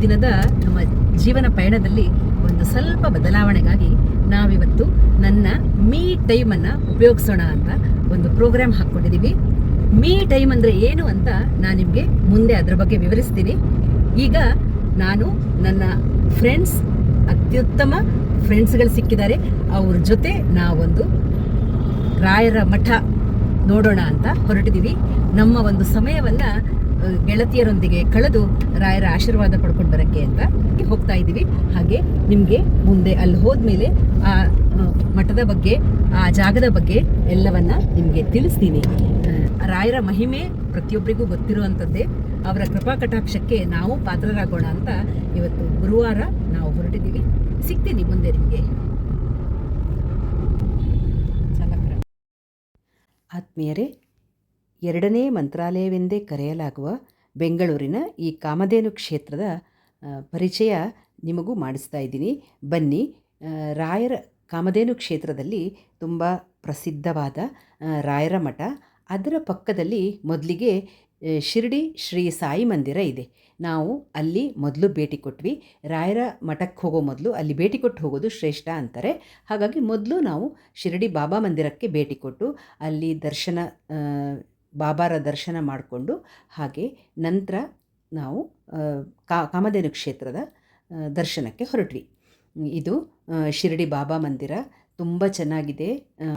ದಿನದ ನಮ್ಮ ಜೀವನ ಪಯಣದಲ್ಲಿ ಒಂದು ಸ್ವಲ್ಪ ಬದಲಾವಣೆಗಾಗಿ ನಾವಿವತ್ತು ನನ್ನ ಮೀ ಟೈಮನ್ನು ಉಪಯೋಗಿಸೋಣ ಅಂತ ಒಂದು ಪ್ರೋಗ್ರಾಮ್ ಹಾಕ್ಕೊಂಡಿದ್ದೀವಿ. ಮೀ ಟೈಮ್ ಅಂದರೆ ಏನು ಅಂತ ನಾನು ನಿಮಗೆ ಮುಂದೆ ಅದರ ಬಗ್ಗೆ ವಿವರಿಸ್ತೀನಿ. ಈಗ ನಾನು ನನ್ನ ಫ್ರೆಂಡ್ಸ್, ಅತ್ಯುತ್ತಮ ಫ್ರೆಂಡ್ಸ್ಗಳು ಸಿಕ್ಕಿದ್ದಾರೆ, ಅವ್ರ ಜೊತೆ ನಾವೊಂದು ರಾಯರ ಮಠ ನೋಡೋಣ ಅಂತ ಹೊರಟಿದ್ದೀವಿ. ನಮ್ಮ ಒಂದು ಸಮಯವನ್ನು ಗೆಳತಿಯರೊಂದಿಗೆ ಕಳೆದು ರಾಯರ ಆಶೀರ್ವಾದ ಪಡ್ಕೊಂಡು ಬರೋಕ್ಕೆ ಅಂತ ಹೋಗ್ತಾ ಇದ್ದೀವಿ. ಹಾಗೆ ನಿಮಗೆ ಮುಂದೆ ಅಲ್ಲಿ ಹೋದ್ಮೇಲೆ ಆ ಮಠದ ಬಗ್ಗೆ, ಆ ಜಾಗದ ಬಗ್ಗೆ ಎಲ್ಲವನ್ನ ನಿಮಗೆ ತಿಳಿಸ್ತೀನಿ. ರಾಯರ ಮಹಿಮೆ ಪ್ರತಿಯೊಬ್ಬರಿಗೂ ಗೊತ್ತಿರುವಂಥದ್ದೇ. ಅವರ ಕೃಪಾ ಕಟಾಕ್ಷಕ್ಕೆ ನಾವು ಪಾತ್ರರಾಗೋಣ ಅಂತ ಇವತ್ತು ಗುರುವಾರ ನಾವು ಹೊರಟಿದ್ದೀವಿ. ಸಿಗ್ತೀನಿ ಮುಂದೆ ನಿಮಗೆ. ಆತ್ಮೀಯರೇ, ಎರಡನೇ ಮಂತ್ರಾಲಯವೆಂದೇ ಕರೆಯಲಾಗುವ ಬೆಂಗಳೂರಿನ ಈ ಕಾಮಧೇನು ಕ್ಷೇತ್ರದ ಪರಿಚಯ ನಿಮಗೂ ಮಾಡಿಸ್ತಾ ಇದ್ದೀನಿ. ಬನ್ನಿ. ರಾಯರ ಕಾಮಧೇನು ಕ್ಷೇತ್ರದಲ್ಲಿ ತುಂಬ ಪ್ರಸಿದ್ಧವಾದ ರಾಯರ ಮಠ, ಅದರ ಪಕ್ಕದಲ್ಲಿ ಮೊದಲಿಗೆ ಶಿರಡಿ ಶ್ರೀ ಸಾಯಿ ಮಂದಿರ ಇದೆ. ನಾವು ಅಲ್ಲಿ ಮೊದಲು ಭೇಟಿ ಕೊಟ್ವಿ. ರಾಯರ ಮಠಕ್ಕೆ ಹೋಗೋ ಮೊದಲು ಅಲ್ಲಿ ಭೇಟಿ ಕೊಟ್ಟು ಹೋಗೋದು ಶ್ರೇಷ್ಠ ಅಂತಾರೆ. ಹಾಗಾಗಿ ಮೊದಲು ನಾವು ಶಿರಡಿ ಬಾಬಾ ಮಂದಿರಕ್ಕೆ ಭೇಟಿ ಕೊಟ್ಟು ಅಲ್ಲಿ ಬಾಬಾರ ದರ್ಶನ ಮಾಡಿಕೊಂಡು ಹಾಗೆ ನಂತರ ನಾವು ಕಾಮಧೇನು ಕ್ಷೇತ್ರದ ದರ್ಶನಕ್ಕೆ ಹೊರಟ್ವಿ. ಇದು ಶಿರಡಿ ಬಾಬಾ ಮಂದಿರ ತುಂಬ ಚೆನ್ನಾಗಿದೆ.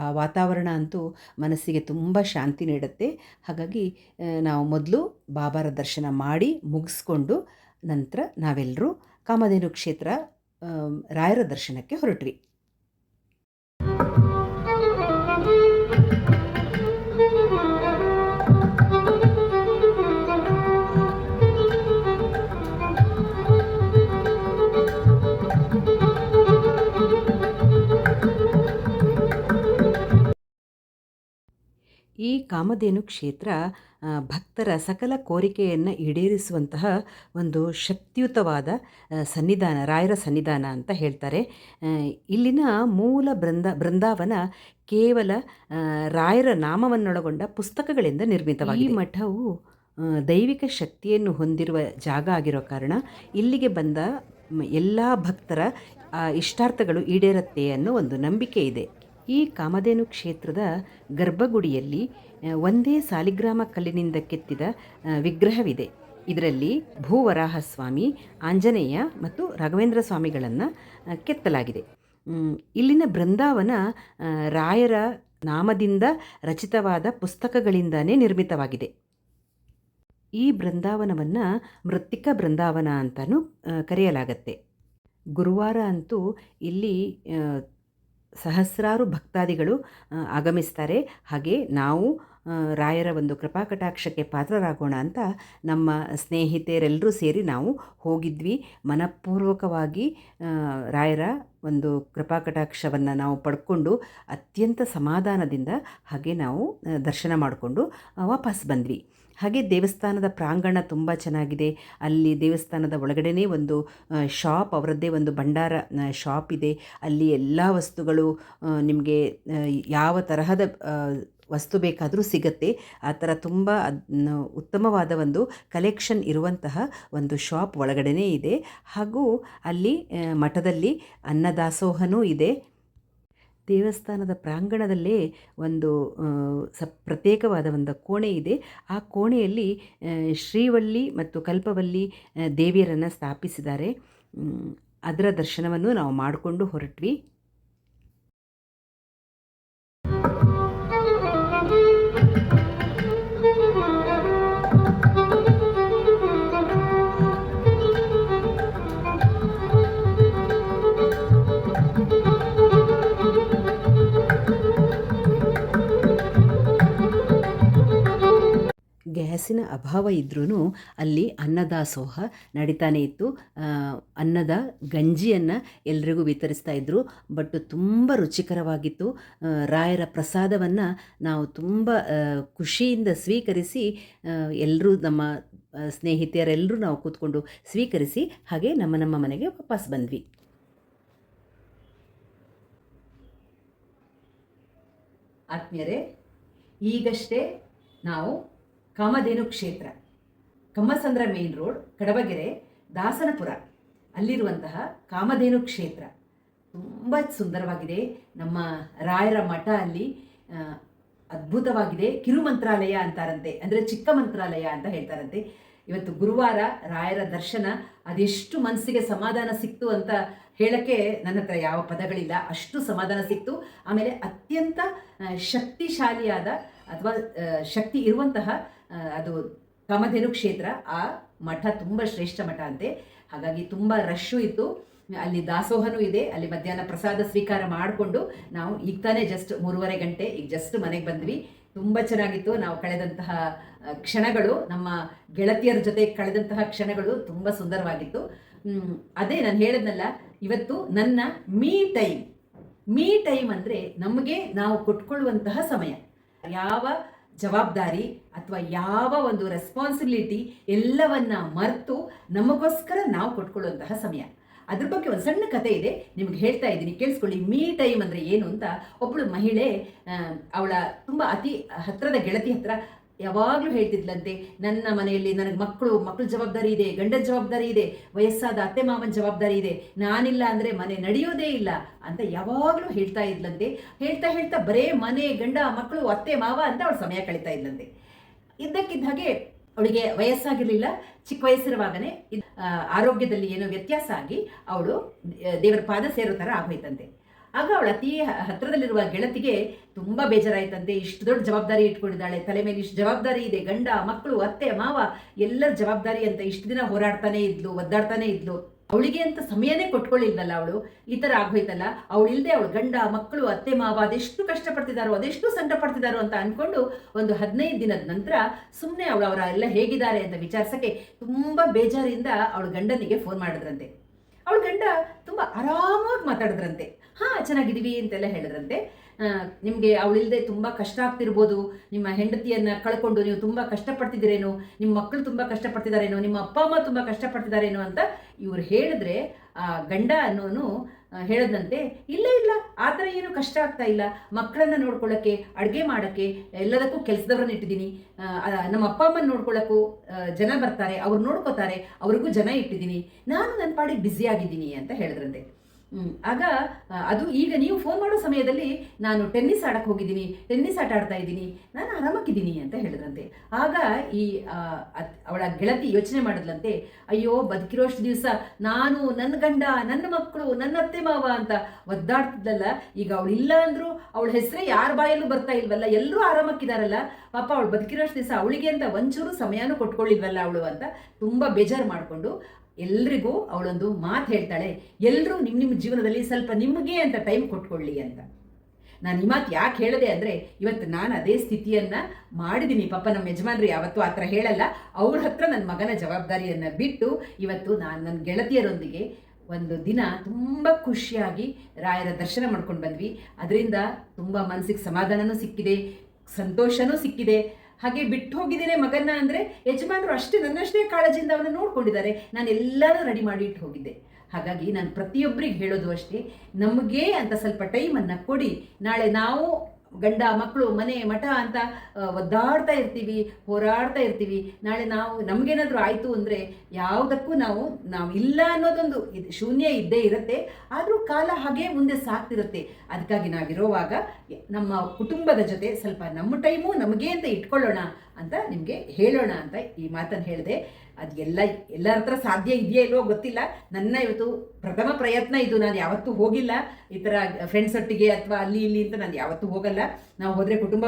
ಆ ವಾತಾವರಣ ಅಂತೂ ಮನಸ್ಸಿಗೆ ತುಂಬ ಶಾಂತಿ ನೀಡುತ್ತೆ. ಹಾಗಾಗಿ ನಾವು ಮೊದಲು ಬಾಬಾರ ದರ್ಶನ ಮಾಡಿ ಮುಗಿಸ್ಕೊಂಡು ನಂತರ ನಾವೆಲ್ಲರೂ ಕಾಮಧೇನು ಕ್ಷೇತ್ರ ರಾಯರ ದರ್ಶನಕ್ಕೆ ಹೊರಟ್ವಿ. ಈ ಕಾಮಧೇನು ಕ್ಷೇತ್ರ ಭಕ್ತರ ಸಕಲ ಕೋರಿಕೆಯನ್ನು ಈಡೇರಿಸುವಂತಹ ಒಂದು ಶಕ್ತಿಯುತವಾದ ಸನ್ನಿಧಾನ, ರಾಯರ ಸನ್ನಿಧಾನ ಅಂತ ಹೇಳ್ತಾರೆ. ಇಲ್ಲಿನ ಮೂಲ ಬೃಂದಾವನ ಕೇವಲ ರಾಯರ ನಾಮವನ್ನೊಳಗೊಂಡ ಪುಸ್ತಕಗಳಿಂದ ನಿರ್ಮಿತವಾಗಿದೆ. ಈ ಮಠವು ದೈವಿಕ ಶಕ್ತಿಯನ್ನು ಹೊಂದಿರುವ ಜಾಗ ಆಗಿರೋ ಕಾರಣ ಇಲ್ಲಿಗೆ ಬಂದ ಎಲ್ಲ ಭಕ್ತರ ಇಷ್ಟಾರ್ಥಗಳು ಈಡೇರುತ್ತೆ ಅನ್ನೋ ಒಂದು ನಂಬಿಕೆ ಇದೆ. ಈ ಕಾಮಧೇನು ಕ್ಷೇತ್ರದ ಗರ್ಭಗುಡಿಯಲ್ಲಿ ಒಂದೇ ಸಾಲಿಗ್ರಾಮ ಕಲ್ಲಿನಿಂದ ಕೆತ್ತಿದ ವಿಗ್ರಹವಿದೆ. ಇದರಲ್ಲಿ ಭೂವರಾಹಸ್ವಾಮಿ, ಆಂಜನೇಯ ಮತ್ತು ರಾಘವೇಂದ್ರ ಸ್ವಾಮಿಗಳನ್ನು ಕೆತ್ತಲಾಗಿದೆ. ಇಲ್ಲಿನ ಬೃಂದಾವನ ರಾಯರ ನಾಮದಿಂದ ರಚಿತವಾದ ಪುಸ್ತಕಗಳಿಂದಲೇ ನಿರ್ಮಿತವಾಗಿದೆ. ಈ ಬೃಂದಾವನವನ್ನು ಮೃತ್ತಿಕಾ ಬೃಂದಾವನ ಅಂತಲೂ ಕರೆಯಲಾಗತ್ತೆ. ಗುರುವಾರ ಅಂತೂ ಇಲ್ಲಿ ಸಹಸ್ರಾರು ಭಕ್ತಾದಿಗಳು ಆಗಮಿಸ್ತಾರೆ. ಹಾಗೆ ನಾವು ರಾಯರ ಒಂದು ಕೃಪಾಕಟಾಕ್ಷಕ್ಕೆ ಪಾತ್ರರಾಗೋಣ ಅಂತ ನಮ್ಮ ಸ್ನೇಹಿತರೆಲ್ಲರೂ ಸೇರಿ ನಾವು ಹೋಗಿದ್ವಿ. ಮನಪೂರ್ವಕವಾಗಿ ರಾಯರ ಒಂದು ಕೃಪಾಕಟಾಕ್ಷವನ್ನು ನಾವು ಪಡ್ಕೊಂಡು ಅತ್ಯಂತ ಸಮಾಧಾನದಿಂದ ಹಾಗೆ ನಾವು ದರ್ಶನ ಮಾಡಿಕೊಂಡು ವಾಪಸ್ ಬಂದ್ವಿ. ಹಾಗೆ ದೇವಸ್ಥಾನದ ಪ್ರಾಂಗಣ ತುಂಬ ಚೆನ್ನಾಗಿದೆ. ಅಲ್ಲಿ ದೇವಸ್ಥಾನದ ಒಳಗಡೆನೇ ಒಂದು ಶಾಪ್, ಅವರದ್ದೇ ಒಂದು ಭಂಡಾರ ಶಾಪ್ ಇದೆ. ಅಲ್ಲಿ ಎಲ್ಲ ವಸ್ತುಗಳು ನಿಮಗೆ ಯಾವ ತರಹದ ವಸ್ತು ಬೇಕಾದರೂ ಸಿಗತ್ತೆ. ಆ ಥರ ತುಂಬ ಉತ್ತಮವಾದ ಒಂದು ಕಲೆಕ್ಷನ್ ಇರುವಂತಹ ಒಂದು ಶಾಪ್ ಒಳಗಡೆನೇ ಇದೆ. ಹಾಗೂ ಅಲ್ಲಿ ಮಠದಲ್ಲಿ ಅನ್ನದಾಸೋಹನೂ ಇದೆ. ದೇವಸ್ಥಾನದ ಪ್ರಾಂಗಣದಲ್ಲೇ ಒಂದು ಪ್ರತ್ಯೇಕವಾದ ಒಂದು ಕೋಣೆ ಇದೆ. ಆ ಕೋಣೆಯಲ್ಲಿ ಶ್ರೀವಳ್ಳಿ ಮತ್ತು ಕಲ್ಪವಲ್ಲಿ ದೇವಿಯರನ್ನು ಸ್ಥಾಪಿಸಿದ್ದಾರೆ. ಅದರ ದರ್ಶನವನ್ನು ನಾವು ಮಾಡಿಕೊಂಡು ಹೊರಟ್ವಿ. ಗ್ಯಾಸಿನ ಅಭಾವ ಇದ್ರೂ ಅಲ್ಲಿ ಅನ್ನದಾಸೋಹ ನಡೀತಾನೆ ಇತ್ತು. ಅನ್ನದ ಗಂಜಿಯನ್ನು ಎಲ್ರಿಗೂ ವಿತರಿಸ್ತಾ ಇದ್ದರು. ಬಟ್ ತುಂಬ ರುಚಿಕರವಾಗಿತ್ತು. ರಾಯರ ಪ್ರಸಾದವನ್ನು ನಾವು ತುಂಬ ಖುಷಿಯಿಂದ ಸ್ವೀಕರಿಸಿ ಎಲ್ಲರೂ ನಮ್ಮ ಸ್ನೇಹಿತೆಯರೆಲ್ಲರೂ ನಾವು ಕೂತ್ಕೊಂಡು ಸ್ವೀಕರಿಸಿ ಹಾಗೆ ನಮ್ಮ ಮನೆಗೆ ವಾಪಸ್ ಬಂದ್ವಿ. ಆತ್ಮೀಯರೇ, ಈಗಷ್ಟೇ ನಾವು ಕಾಮಧೇನು ಕ್ಷೇತ್ರ, ಕಮ್ಮಸಂದ್ರ ಮೇನ್ ರೋಡ್, ಕಡಬಗೆರೆ ದಾಸನಪುರ ಅಲ್ಲಿರುವಂತಹ ಕಾಮಧೇನು ಕ್ಷೇತ್ರ ತುಂಬ ಸುಂದರವಾಗಿದೆ. ನಮ್ಮ ರಾಯರ ಮಠ ಅಲ್ಲಿ ಅದ್ಭುತವಾಗಿದೆ. ಕಿರುಮಂತ್ರಾಲಯ ಅಂತಾರಂತೆ, ಅಂದರೆ ಚಿಕ್ಕ ಮಂತ್ರಾಲಯ ಅಂತ ಹೇಳ್ತಾರಂತೆ. ಇವತ್ತು ಗುರುವಾರ ರಾಯರ ದರ್ಶನ, ಅದೆಷ್ಟು ಮನಸ್ಸಿಗೆ ಸಮಾಧಾನ ಸಿಕ್ತು ಅಂತ ಹೇಳಕ್ಕೆ ನನ್ನ ಹತ್ರ ಯಾವ ಪದಗಳಿಲ್ಲ, ಅಷ್ಟು ಸಮಾಧಾನ ಸಿಕ್ತು. ಆಮೇಲೆ ಅತ್ಯಂತ ಶಕ್ತಿಶಾಲಿಯಾದ ಅಥವಾ ಶಕ್ತಿ ಇರುವಂತಹ ಅದು ಕಾಮಧೇನು ಕ್ಷೇತ್ರ. ಆ ಮಠ ತುಂಬ ಶ್ರೇಷ್ಠ ಮಠ ಅಂತೆ. ಹಾಗಾಗಿ ತುಂಬ ರಶ್ಶು ಇತ್ತು. ಅಲ್ಲಿ ದಾಸೋಹನೂ ಇದೆ. ಅಲ್ಲಿ ಮಧ್ಯಾಹ್ನ ಪ್ರಸಾದ ಸ್ವೀಕಾರ ಮಾಡಿಕೊಂಡು ನಾವು ಈಗ ತಾನೇ ಜಸ್ಟ್ 3:30 ಗಂಟೆ ಈಗ ಜಸ್ಟ್ ಮನೆಗೆ ಬಂದ್ವಿ. ತುಂಬ ಚೆನ್ನಾಗಿತ್ತು. ನಾವು ಕಳೆದಂತಹ ಕ್ಷಣಗಳು, ನಮ್ಮ ಗೆಳತಿಯರ ಜೊತೆ ಕಳೆದಂತಹ ಕ್ಷಣಗಳು ತುಂಬ ಸುಂದರವಾಗಿತ್ತು. ಅದೇ ನಾನು ಹೇಳಿದ್ನಲ್ಲ, ಇವತ್ತು ನನ್ನ ಮೀ ಟೈಮ್ ಅಂದರೆ ನಮಗೆ ನಾವು ಕೊಟ್ಕೊಳ್ಳುವಂತಹ ಸಮಯ. ಯಾವ ಜವಾಬ್ದಾರಿ ಅಥವಾ ಯಾವ ಒಂದು ರೆಸ್ಪಾನ್ಸಿಬಿಲಿಟಿ ಎಲ್ಲವನ್ನ ಮರೆತು ನಮಗೋಸ್ಕರ ನಾವು ಕೊಟ್ಕೊಳ್ಳುವಂತಹ ಸಮಯ. ಅದ್ರ ಬಗ್ಗೆ ಒಂದು ಸಣ್ಣ ಕತೆ ಇದೆ, ನಿಮ್ಗೆ ಹೇಳ್ತಾ ಇದ್ದೀನಿ, ಕೇಳಿಸ್ಕೊಳ್ಳಿ. ಮೀ ಟೈಮ್ ಅಂದರೆ ಏನು ಅಂತ. ಒಬ್ಬಳು ಮಹಿಳೆ ಅವಳ ತುಂಬ ಅತಿ ಹತ್ತಿರದ ಗೆಳತಿ ಹತ್ರ ಯಾವಾಗಲೂ ಹೇಳ್ತಿದ್ಲಂತೆ, ನನ್ನ ಮನೆಯಲ್ಲಿ ನನಗೆ ಮಕ್ಕಳ ಜವಾಬ್ದಾರಿ ಇದೆ, ಗಂಡನ ಜವಾಬ್ದಾರಿ ಇದೆ, ವಯಸ್ಸಾದ ಅತ್ತೆ ಮಾವನ ಜವಾಬ್ದಾರಿ ಇದೆ, ನಾನಿಲ್ಲ ಅಂದರೆ ಮನೆ ನಡೆಯೋದೇ ಇಲ್ಲ ಅಂತ ಯಾವಾಗಲೂ ಹೇಳ್ತಾ ಇದ್ಲಂತೆ. ಹೇಳ್ತಾ ಬರೇ ಮನೆ, ಗಂಡ, ಮಕ್ಕಳು, ಅತ್ತೆ ಮಾವ ಅಂತ ಅವಳು ಸಮಯ ಕಳೀತಾ ಇದ್ಲಂತೆ. ಇದ್ದಕ್ಕಿದ್ದ ಹಾಗೆ ಅವಳಿಗೆ ವಯಸ್ಸಾಗಿರಲಿಲ್ಲ. ಚಿಕ್ಕ ವಯಸ್ಸಿರುವಾಗನೇ ಆರೋಗ್ಯದಲ್ಲಿ ಏನೋ ವ್ಯತ್ಯಾಸ ಆಗಿ ಅವಳು ದೇವರ ಪಾದ ಸೇರೋ ಥರ ಆಗೋಯ್ತಂತೆ. ಆಗ ಅವಳ ಅತಿ ಹತ್ತಿರದಲ್ಲಿರುವ ಗೆಳತಿಗೆ ತುಂಬ ಬೇಜಾರಾಯ್ತಂತೆ. ಇಷ್ಟು ದೊಡ್ಡ ಜವಾಬ್ದಾರಿ ಇಟ್ಕೊಂಡಿದ್ದಾಳೆ, ತಲೆ ಮೇಲೆ ಇಷ್ಟು ಜವಾಬ್ದಾರಿ ಇದೆ, ಗಂಡ, ಮಕ್ಕಳು, ಅತ್ತೆ ಮಾವ ಎಲ್ಲರ ಜವಾಬ್ದಾರಿ ಅಂತ ಇಷ್ಟು ದಿನ ಒದ್ದಾಡ್ತಾನೆ ಇದ್ಲು. ಅವಳಿಗೆ ಅಂತ ಸಮಯನೇ ಕೊಟ್ಕೊಳ್ಳಿಲ್ವಲ್ಲ ಅವಳು. ಈ ಥರ ಆಗೋಯ್ತಲ್ಲ, ಅವಳಿಲ್ಲದೆ ಅವಳು ಗಂಡ, ಮಕ್ಕಳು, ಅತ್ತೆ ಮಾವ ಅದೆಷ್ಟು ಕಷ್ಟಪಡ್ತಿದ್ದಾರೋ, ಅದೆಷ್ಟು ಸಂಕಟ ಪಡ್ತಿದ್ದಾರೋ ಅಂತ ಅಂದ್ಕೊಂಡು ಒಂದು 15 ದಿನದ ನಂತರ ಸುಮ್ಮನೆ ಅವರ ಎಲ್ಲ ಹೇಗಿದ್ದಾರೆ ಅಂತ ವಿಚಾರಿಸೋಕ್ಕೆ ತುಂಬ ಬೇಜಾರಿಂದ ಅವಳು ಗಂಡನಿಗೆ ಫೋನ್ ಮಾಡಿದ್ರಂತೆ. ಅವಳ ಗಂಡ ತುಂಬ ಆರಾಮಾಗಿ ಮಾತಾಡಿದ್ರಂತೆ. ಚೆನ್ನಾಗಿದ್ದೀವಿ ಅಂತೆಲ್ಲ ಹೇಳಿದ್ರಂತೆ. ನಿಮಗೆ ಅವಳಿಲ್ಲದೆ ತುಂಬ ಕಷ್ಟ ಆಗ್ತಿರ್ಬೋದು, ನಿಮ್ಮ ಹೆಂಡತಿಯನ್ನು ಕಳ್ಕೊಂಡು ನೀವು ತುಂಬ ಕಷ್ಟಪಡ್ತಿದ್ದೀರೇನೋ, ನಿಮ್ಮ ಮಕ್ಕಳು ತುಂಬ ಕಷ್ಟಪಡ್ತಿದ್ದಾರೇನೋ, ನಿಮ್ಮ ಅಪ್ಪ ಅಮ್ಮ ತುಂಬ ಕಷ್ಟಪಡ್ತಿದ್ದಾರೇನೋ ಅಂತ ಇವ್ರು ಹೇಳಿದ್ರೆ ಆ ಗಂಡ ಅನ್ನೋನು ಹೇಳದಂತೆ, ಇಲ್ಲ ಆ ಥರ ಏನು ಕಷ್ಟ ಆಗ್ತಾ ಇಲ್ಲ, ಮಕ್ಕಳನ್ನ ನೋಡ್ಕೊಳ್ಳೋಕ್ಕೆ, ಅಡುಗೆ ಮಾಡೋಕ್ಕೆ ಎಲ್ಲದಕ್ಕೂ ಕೆಲಸದವ್ರನ್ನ ಇಟ್ಟಿದ್ದೀನಿ, ನಮ್ಮ ಅಪ್ಪ ಅಮ್ಮನ ನೋಡ್ಕೊಳ್ಳೋಕ್ಕೂ ಜನ ಬರ್ತಾರೆ, ಅವ್ರು ನೋಡ್ಕೋತಾರೆ, ಅವ್ರಿಗೂ ಜನ ಇಟ್ಟಿದ್ದೀನಿ, ನಾನು ನನ್ನ ಪಾಡಿಗೆ ಬ್ಯುಸಿ ಆಗಿದ್ದೀನಿ ಅಂತ ಹೇಳಿದ್ರಂತೆ. ಆಗ ಅದು ಈಗ ನೀವು ಫೋನ್ ಮಾಡೋ ಸಮಯದಲ್ಲಿ ನಾನು ಟೆನ್ನಿಸ್ ಆಡಕ್ಕೆ ಹೋಗಿದ್ದೀನಿ, ಟೆನ್ನಿಸ್ ಆಟ ಆಡ್ತಾ ಇದ್ದೀನಿ, ನಾನು ಆರಾಮಾಗಿದ್ದೀನಿ ಅಂತ ಹೇಳಿದ್ರಂತೆ. ಆಗ ಈ ಅವಳ ಗೆಳತಿ ಯೋಚನೆ ಮಾಡಿದ್ಲಂತೆ, ಅಯ್ಯೋ ಬದುಕಿರೋಷ್ಟು ದಿವಸ ನಾನು ನನ್ನ ಗಂಡ, ನನ್ನ ಮಕ್ಕಳು, ನನ್ನ ಅತ್ತೆ ಮಾವ ಅಂತ ಒದ್ದಾಡ್ತಿದ್ದಲ್ಲ, ಈಗ ಅವಳು ಇಲ್ಲ ಅಂದರೂ ಅವಳ ಹೆಸರೇ ಯಾರ ಬಾಯಲ್ಲೂ ಬರ್ತಾ ಇಲ್ವಲ್ಲ, ಎಲ್ಲರೂ ಆರಾಮಾಗಿದ್ದಾರಲ್ಲ, ಪಾಪ ಅವಳು ಬದುಕಿರೋಷ್ಟು ದಿವಸ ಅವಳಿಗೆ ಅಂತ ಒಂಚೂರು ಸಮಯನೂ ಕೊಟ್ಕೊಳ್ಳಿಲ್ವಲ್ಲ ಅವಳು ಅಂತ ತುಂಬ ಬೇಜಾರು ಮಾಡಿಕೊಂಡು ಎಲ್ರಿಗೂ ಅವಳೊಂದು ಮಾತು ಹೇಳ್ತಾಳೆ, ಎಲ್ಲರೂ ನಿಮ್ಮ ಜೀವನದಲ್ಲಿ ಸ್ವಲ್ಪ ನಿಮಗೆ ಅಂತ ಟೈಮ್ ಕೊಟ್ಕೊಳ್ಳಿ ಅಂತ. ನಾನು ಈ ಮಾತು ಯಾಕೆ ಹೇಳಿದೆ ಅಂದರೆ, ಇವತ್ತು ನಾನು ಅದೇ ಸ್ಥಿತಿಯನ್ನು ಮಾಡಿದ್ದೀನಿ. ಪಾಪ ನಮ್ಮ ಯಜಮಾನ್ರು ಯಾವತ್ತೂ ಆ ಥರ ಹೇಳಲ್ಲ. ಅವ್ರ ಹತ್ರ ನನ್ನ ಮಗನ ಜವಾಬ್ದಾರಿಯನ್ನು ಬಿಟ್ಟು ಇವತ್ತು ನಾನು ನನ್ನ ಗೆಳತಿಯರೊಂದಿಗೆ ಒಂದು ದಿನ ತುಂಬ ಖುಷಿಯಾಗಿ ರಾಯರ ದರ್ಶನ ಮಾಡ್ಕೊಂಡು ಬಂದ್ವಿ. ಅದರಿಂದ ತುಂಬ ಮನಸ್ಸಿಗೆ ಸಮಾಧಾನವೂ ಸಿಕ್ಕಿದೆ, ಸಂತೋಷನೂ ಸಿಕ್ಕಿದೆ. ಹಾಗೆ ಬಿಟ್ಟು ಹೋಗಿದ್ದೇನೆ ಮಗನ್ನ ಅಂದರೆ ಯಜಮಾನರು ಅಷ್ಟೇ ನನ್ನಷ್ಟೇ ಕಾಳಜಿಯಿಂದ ಅವನ್ನ ನೋಡ್ಕೊಂಡಿದ್ದಾರೆ. ನಾನು ಎಲ್ಲರೂ ರೆಡಿ ಮಾಡಿ ಇಟ್ಟು ಹೋಗಿದ್ದೆ. ಹಾಗಾಗಿ ನಾನು ಪ್ರತಿಯೊಬ್ಬರಿಗೆ ಹೇಳೋದು ಅಷ್ಟೇ, ನಮಗೆ ಅಂತ ಸ್ವಲ್ಪ ಟೈಮನ್ನು ಕೊಡಿ. ನಾಳೆ ನಾವು ಗಂಡ, ಮಕ್ಕಳು, ಮನೆ, ಮಠ ಅಂತ ಒದ್ದಾಡ್ತಾ ಇರ್ತೀವಿ, ಹೋರಾಡ್ತಾ ಇರ್ತೀವಿ. ನಾಳೆ ನಮಗೇನಾದರೂ ಆಯಿತು ಅಂದರೆ ಯಾವುದಕ್ಕೂ ನಾವು ಇಲ್ಲ ಅನ್ನೋದೊಂದು ಶೂನ್ಯ ಇದ್ದೇ ಇರುತ್ತೆ. ಆದರೂ ಕಾಲ ಹಾಗೆ ಮುಂದೆ ಸಾಕ್ತಿರುತ್ತೆ. ಅದಕ್ಕಾಗಿ ನಾವಿರೋವಾಗ ನಮ್ಮ ಕುಟುಂಬದ ಜೊತೆ ಸ್ವಲ್ಪ ನಮ್ಮ ಟೈಮು ನಮಗೆ ಅಂತ ಇಟ್ಕೊಳ್ಳೋಣ ಅಂತ ನಿಮಗೆ ಹೇಳೋಣ ಅಂತ ಈ ಮಾತನ್ನು ಹೇಳಿದೆ. ಅದು ಎಲ್ಲರ ಹತ್ರ ಸಾಧ್ಯ ಇದೆಯೋ ಇಲ್ವೋ ಗೊತ್ತಿಲ್ಲ. ನನ್ನ ಇವತ್ತು ಪ್ರಥಮ ಪ್ರಯತ್ನ ಇದು. ನಾನು ಯಾವತ್ತೂ ಹೋಗಿಲ್ಲ ಈ ಥರ ಫ್ರೆಂಡ್ಸ್ ಒಟ್ಟಿಗೆ ಅಥವಾ ಅಲ್ಲಿ ಇಲ್ಲಿ ಅಂತ ನಾನು ಯಾವತ್ತೂ ಹೋಗಲ್ಲ. ನಾವು ಹೋದರೆ ಕುಟುಂಬ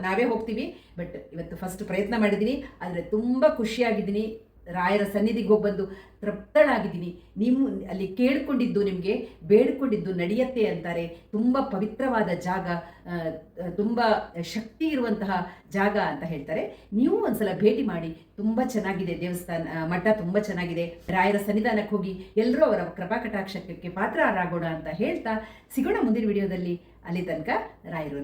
ನಾವೇ ಹೋಗ್ತೀವಿ. ಬಟ್ ಇವತ್ತು ಫಸ್ಟ್ ಪ್ರಯತ್ನ ಮಾಡಿದ್ದೀನಿ. ಆದರೆ ತುಂಬ ಖುಷಿಯಾಗಿದ್ದೀನಿ. ರಾಯರ ಸನ್ನಿಧಿಗೆ ಹೋಗಿ ಬಂದು ತೃಪ್ತಳಾಗಿದ್ದೀನಿ. ನೀವು ಅಲ್ಲಿ ಕೇಳ್ಕೊಂಡಿದ್ದು ನಿಮಗೆ ಬೇಡ್ಕೊಂಡಿದ್ದು ನಡೆಯುತ್ತೆ ಅಂತಾರೆ. ತುಂಬ ಪವಿತ್ರವಾದ ಜಾಗ, ತುಂಬ ಶಕ್ತಿ ಇರುವಂತಹ ಜಾಗ ಅಂತ ಹೇಳ್ತಾರೆ. ನೀವು ಒಂದ್ಸಲ ಭೇಟಿ ಮಾಡಿ. ತುಂಬ ಚೆನ್ನಾಗಿದೆ ದೇವಸ್ಥಾನ, ಮಠ ತುಂಬ ಚೆನ್ನಾಗಿದೆ. ರಾಯರ ಸನ್ನಿಧಾನಕ್ಕೆ ಹೋಗಿ ಎಲ್ಲರೂ ಅವರ ಕೃಪಾ ಕಟಾಕ್ಷಕ್ಕೆ ಪಾತ್ರರಾಗೋಣ ಅಂತ ಹೇಳ್ತಾ ಸಿಗೋಣ ಮುಂದಿನ ವಿಡಿಯೋದಲ್ಲಿ. ಅಲ್ಲಿ ತನಕ ರಾಯರು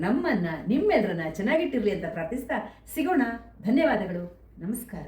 ನಿಮ್ಮೆಲ್ಲರನ್ನ ಚೆನ್ನಾಗಿಟ್ಟಿರಲಿ ಅಂತ ಪ್ರಾರ್ಥಿಸ್ತಾ ಸಿಗೋಣ. ಧನ್ಯವಾದಗಳು. ನಮಸ್ಕಾರ.